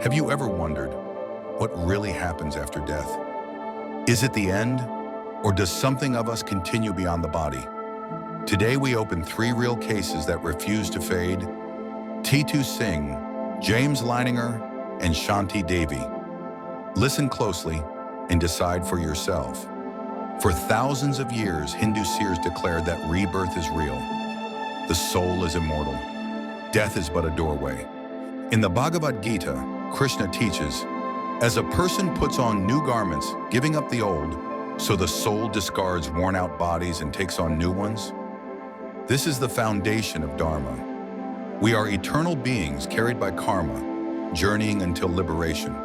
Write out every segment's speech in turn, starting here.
Have you ever wondered what really happens after death? Is it the end, or does something of us continue beyond the body? Today we open 3 real cases that refuse to fade: T2 Singh, James Leininger, and Shanti Devi. Listen closely and decide for yourself. For thousands of years, Hindu seers declared that rebirth is real. The soul is immortal. Death is but a doorway. In the Bhagavad Gita, Krishna teaches, as a person puts on new garments, giving up the old, so the soul discards worn-out bodies and takes on new ones. This is the foundation of Dharma. We are eternal beings carried by karma, journeying until liberation.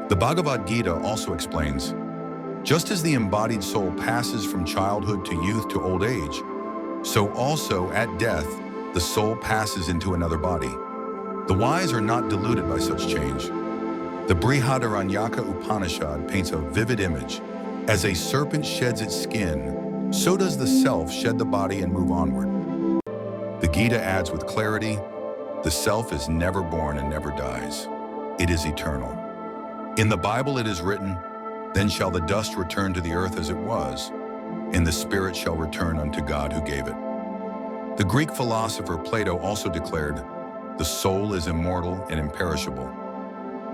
The Bhagavad Gita also explains, just as the embodied soul passes from childhood to youth to old age, so also at death, the soul passes into another body. The wise are not deluded by such change. The Brihadaranyaka Upanishad paints a vivid image. As a serpent sheds its skin, so does the self shed the body and move onward. The Gita adds with clarity, the self is never born and never dies. It is eternal. In the Bible it is written, then shall the dust return to the earth as it was, and the spirit shall return unto God who gave it. The Greek philosopher Plato also declared, the soul is immortal and imperishable.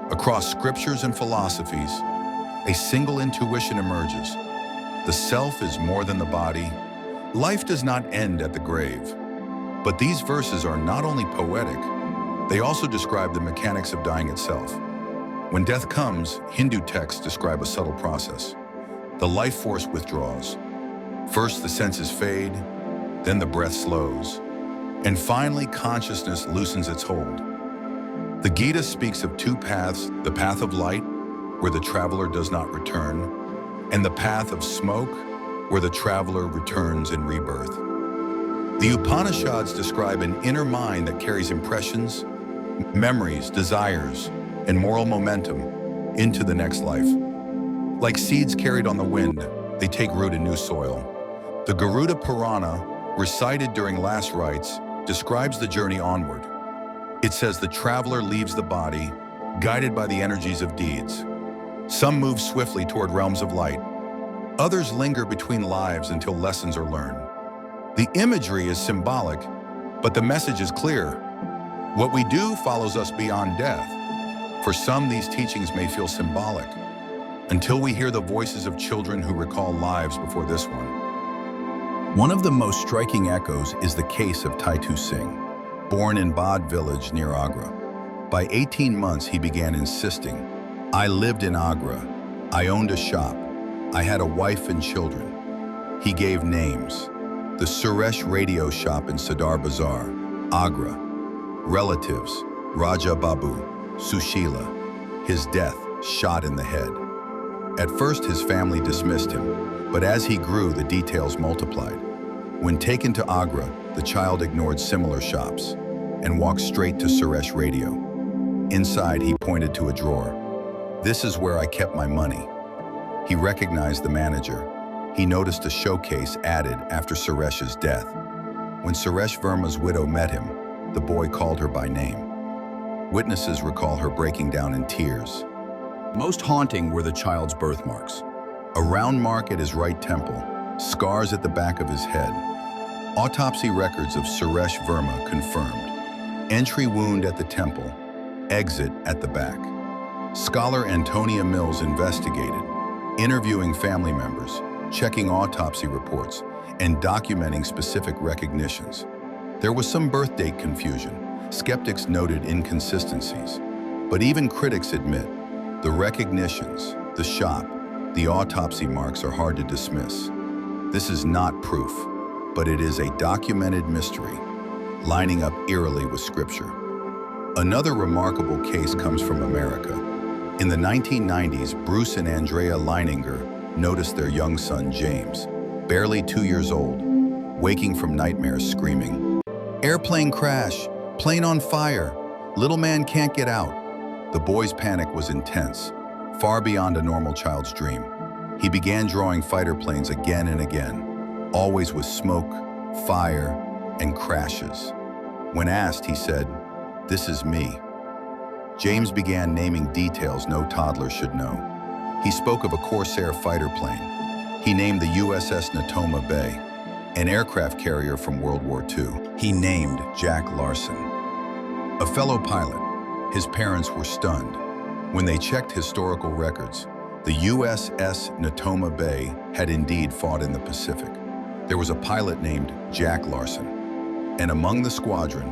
Across scriptures and philosophies, a single intuition emerges. The self is more than the body. Life does not end at the grave. But these verses are not only poetic, they also describe the mechanics of dying itself. When death comes, Hindu texts describe a subtle process. The life force withdraws. First, the senses fade, then the breath slows, and finally, consciousness loosens its hold. The Gita speaks of 2 paths, the path of light, where the traveler does not return, and the path of smoke, where the traveler returns in rebirth. The Upanishads describe an inner mind that carries impressions, memories, desires, and moral momentum into the next life. Like seeds carried on the wind, they take root in new soil. The Garuda Purana, recited during last rites, describes the journey onward. It says the traveler leaves the body, guided by the energies of deeds. Some move swiftly toward realms of light. Others linger between lives until lessons are learned. The imagery is symbolic, but the message is clear. What we do follows us beyond death. For some, these teachings may feel symbolic, until we hear the voices of children who recall lives before this one. One of the most striking echoes is the case of T2 Singh, born in Badh village near Agra. By 18 months, he began insisting, I lived in Agra, I owned a shop, I had a wife and children. He gave names. The Suresh radio shop in Sadar Bazaar, Agra. Relatives, Raja Babu, Sushila. His death, shot in the head. At first, his family dismissed him, but as he grew, the details multiplied. When taken to Agra, the child ignored similar shops and walked straight to Suresh Radio. Inside, he pointed to a drawer. This is where I kept my money. He recognized the manager. He noticed a showcase added after Suresh's death. When Suresh Verma's widow met him, the boy called her by name. Witnesses recall her breaking down in tears. Most haunting were the child's birthmarks. A round mark at his right temple, scars at the back of his head. Autopsy records of Suresh Verma confirmed. Entry wound at the temple, exit at the back. Scholar Antonia Mills investigated, interviewing family members, checking autopsy reports, and documenting specific recognitions. There was some birth date confusion. Skeptics noted inconsistencies. But even critics admit, the recognitions, the shop, the autopsy marks are hard to dismiss. This is not proof, but it is a documented mystery, lining up eerily with Scripture. Another remarkable case comes from America. In the 1990s, Bruce and Andrea Leininger noticed their young son, James, barely 2 years old, waking from nightmares screaming, "Airplane crash, plane on fire, little man can't get out." The boy's panic was intense, far beyond a normal child's dream. He began drawing fighter planes again and again, always with smoke, fire, and crashes. When asked, he said, "This is me." James began naming details no toddler should know. He spoke of a Corsair fighter plane. He named the USS Natoma Bay, an aircraft carrier from World War II. He named Jack Larson. A fellow pilot, his parents were stunned. When they checked historical records, the USS Natoma Bay had indeed fought in the Pacific. There was a pilot named Jack Larson, and among the squadron,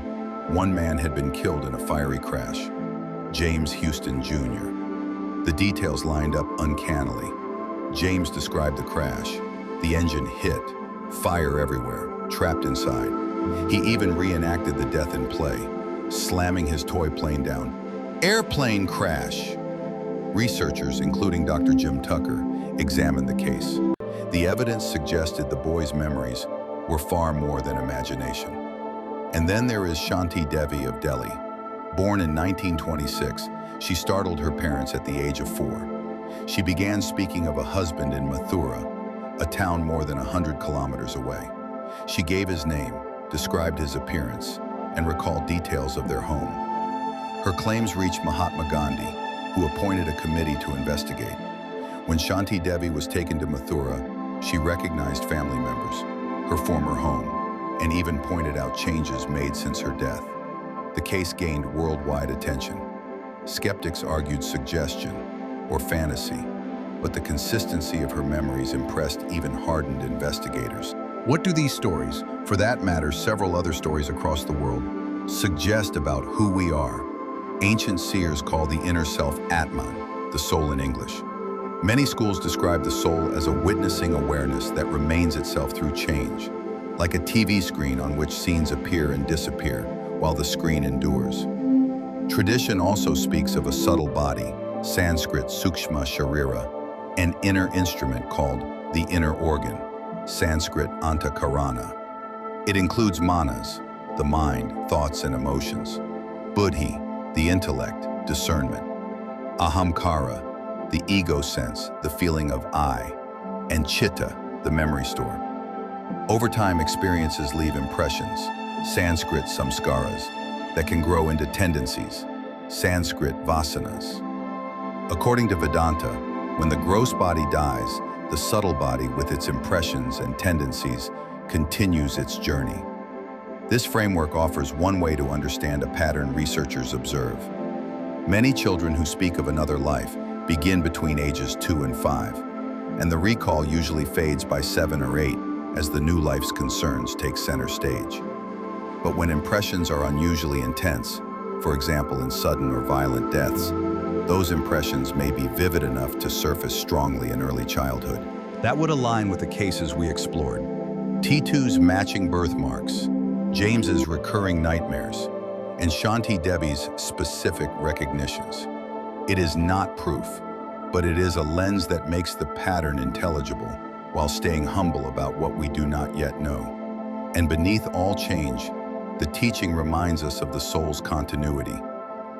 one man had been killed in a fiery crash, James Houston Jr. The details lined up uncannily. James described the crash. The engine hit, fire everywhere, trapped inside. He even reenacted the death in play, slamming his toy plane down. Airplane crash. Researchers, including Dr. Jim Tucker, examined the case. The evidence suggested the boy's memories were far more than imagination. And then there is Shanti Devi of Delhi. Born in 1926, she startled her parents at the age of 4. She began speaking of a husband in Mathura, a town more than 100 kilometers away. She gave his name, described his appearance, and recalled details of their home. Her claims reached Mahatma Gandhi, who appointed a committee to investigate. When Shanti Devi was taken to Mathura, she recognized family members, her former home, and even pointed out changes made since her death. The case gained worldwide attention. Skeptics argued suggestion or fantasy, but the consistency of her memories impressed even hardened investigators. What do these stories, for that matter several other stories across the world, suggest about who we are? Ancient seers call the inner self Atman, the soul in English. Many schools describe the soul as a witnessing awareness that remains itself through change, like a TV screen on which scenes appear and disappear while the screen endures. Tradition also speaks of a subtle body, Sanskrit Sukshma Sharira, an inner instrument called the inner organ, Sanskrit Antakarana. It includes manas, the mind, thoughts, and emotions; buddhi, the intellect, discernment; ahamkara, the ego sense, the feeling of I; and chitta, the memory store. Over time, experiences leave impressions, Sanskrit samskaras, that can grow into tendencies, Sanskrit vasanas. According to Vedanta, when the gross body dies, the subtle body with its impressions and tendencies continues its journey. This framework offers one way to understand a pattern researchers observe. Many children who speak of another life begin between ages 2 and 5, and the recall usually fades by 7 or 8 as the new life's concerns take center stage. But when impressions are unusually intense, for example in sudden or violent deaths, those impressions may be vivid enough to surface strongly in early childhood. That would align with the cases we explored. T2's matching birthmarks, James's recurring nightmares, and Shanti Devi's specific recognitions. It is not proof, but it is a lens that makes the pattern intelligible while staying humble about what we do not yet know. And beneath all change, the teaching reminds us of the soul's continuity,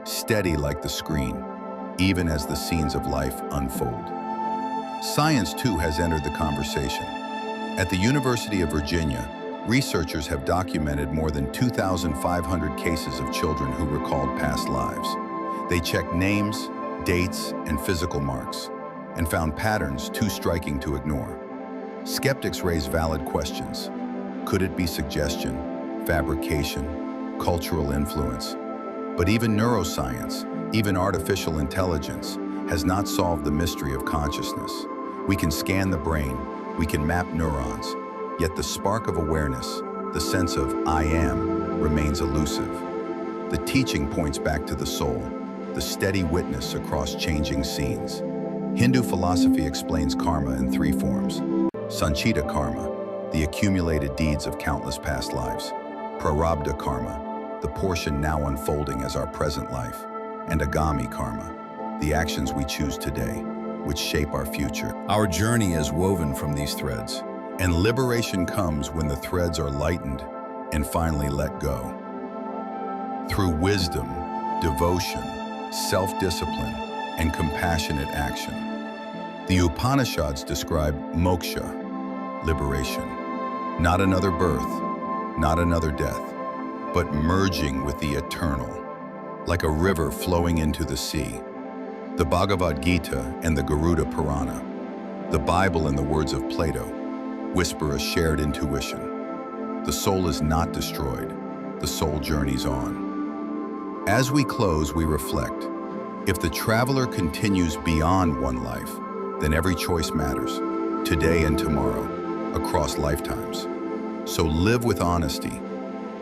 steady like the screen, even as the scenes of life unfold. Science, too, has entered the conversation. At the University of Virginia, researchers have documented more than 2,500 cases of children who recalled past lives. They checked names, dates, and physical marks, and found patterns too striking to ignore. Skeptics raise valid questions. Could it be suggestion, fabrication, cultural influence? But even neuroscience, even artificial intelligence, has not solved the mystery of consciousness. We can scan the brain, we can map neurons, yet the spark of awareness, the sense of I am, remains elusive. The teaching points back to the soul, the steady witness across changing scenes. Hindu philosophy explains karma in 3 forms. Sanchita karma, the accumulated deeds of countless past lives; prarabdha karma, the portion now unfolding as our present life; and agami karma, the actions we choose today, which shape our future. Our journey is woven from these threads, and liberation comes when the threads are lightened and finally let go. Through wisdom, devotion, self-discipline, and compassionate action. The Upanishads describe moksha, liberation, not another birth, not another death, but merging with the eternal. like a river flowing into the sea. The Bhagavad Gita and the Garuda Purana, the Bible in the words of Plato, whisper a shared intuition. The soul is not destroyed, the soul journeys on. As we close, we reflect. If the traveler continues beyond one life, then every choice matters, today and tomorrow, across lifetimes. So live with honesty,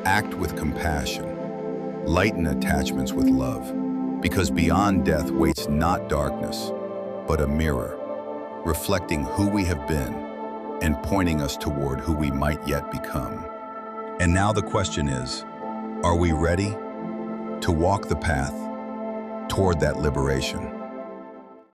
act with compassion, lighten attachments with love, because beyond death waits not darkness, but a mirror, reflecting who we have been and pointing us toward who we might yet become. And now the question is, are we ready to walk the path toward that liberation?